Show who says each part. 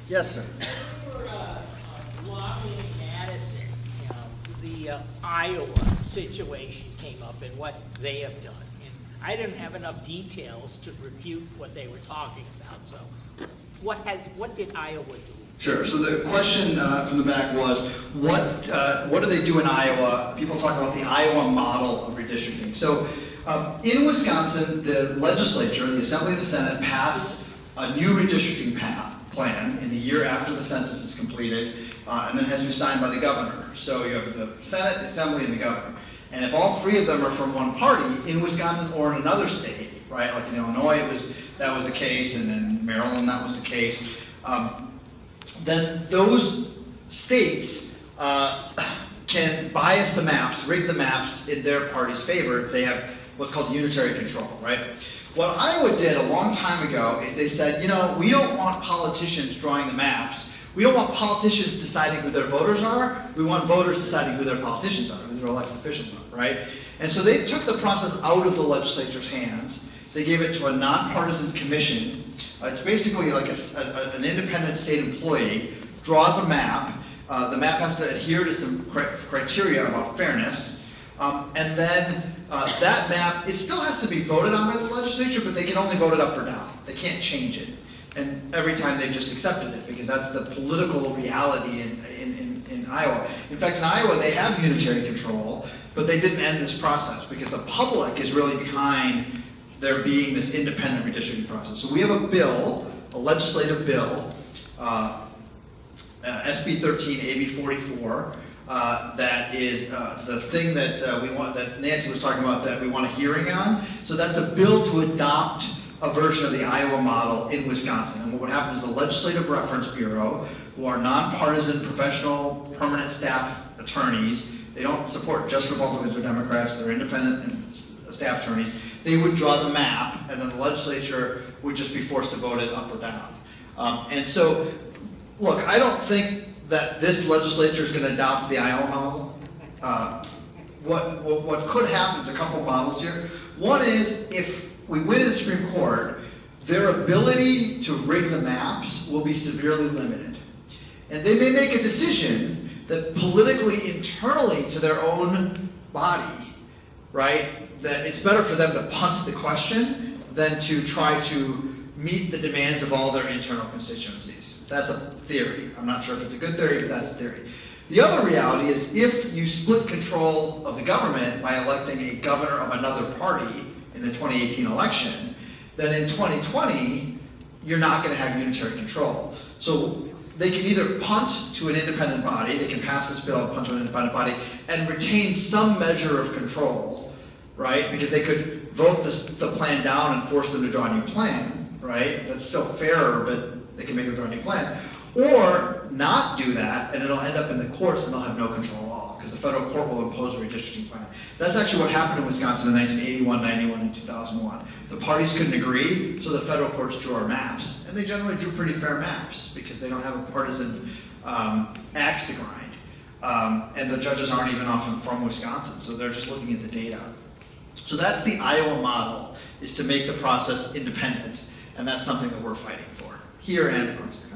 Speaker 1: Yes, sir.
Speaker 2: For Lottie and Madison, the Iowa situation came up and what they have done. And I didn't have enough details to refute what they were talking about. So what did Iowa do?
Speaker 3: Sure. So the question from the back was, what do they do in Iowa? People talk about the Iowa model of redistricting. So in Wisconsin, the legislature, the Assembly and the Senate, pass a new redistricting plan in the year after the census is completed, and then has to be signed by the governor. So you have the Senate, the Assembly, and the governor. And if all three of them are from one party in Wisconsin or in another state, right? Like in Illinois, that was the case, and in Maryland, that was the case. Then those states can bias the maps, rig the maps in their party's favor if they have what's called unitary control, right? What Iowa did a long time ago is they said, we don't want politicians drawing the maps. We don't want politicians deciding who their voters are. We want voters deciding who their politicians are, who their elected officials are, right? And so they took the process out of the legislature's hands. They gave it to a nonpartisan commission. It's basically like an independent state employee draws a map. The map has to adhere to some criteria about fairness. And then that map, it still has to be voted on by the legislature, but they can only vote it up or down. They can't change it. And every time they've just accepted it because that's the political reality in Iowa. In fact, in Iowa, they have unitary control, but they didn't end this process because the public is really behind there being this independent redistricting process. So we have a bill, a legislative bill, SB 13, AB 44, that is the thing that we want, that Nancy was talking about, that we want a hearing on. So that's a bill to adopt a version of the Iowa model in Wisconsin. And what would happen is the Legislative Reference Bureau, who are nonpartisan, professional, permanent staff attorneys, they don't support just Republicans or Democrats, they're independent and staff attorneys, they would draw the map, and then the legislature would just be forced to vote it up or down. And so, look, I don't think that this legislature is going to adopt the Iowa model. What could happen, there's a couple of models here. One is, if we win in the Supreme Court, their ability to rig the maps will be severely limited. And they may make a decision that politically, internally to their own body, right, that it's better for them to punt the question than to try to meet the demands of all their internal constituencies. That's a theory. I'm not sure if it's a good theory, but that's a theory. The other reality is if you split control of the government by electing a governor of another party in the 2018 election, then in 2020, you're not going to have unitary control. So they can either punt to an independent body, they can pass this bill and punt to an independent body, and retain some measure of control, right? Because they could vote the plan down and force them to draw a new plan, right? That's still fairer, but they can make them draw a new plan. Or not do that, and it'll end up in the courts and they'll have no control at all, because the federal court will impose a redistricting plan. That's actually what happened in Wisconsin in 1981, 91, and 2001. The parties couldn't agree, so the federal courts drew our maps. And they generally drew pretty fair maps, because they don't have a partisan axe to grind. And the judges aren't even often from Wisconsin, so they're just looking at the data. So that's the Iowa model, is to make the process independent, and that's something that we're fighting for, here and across the country.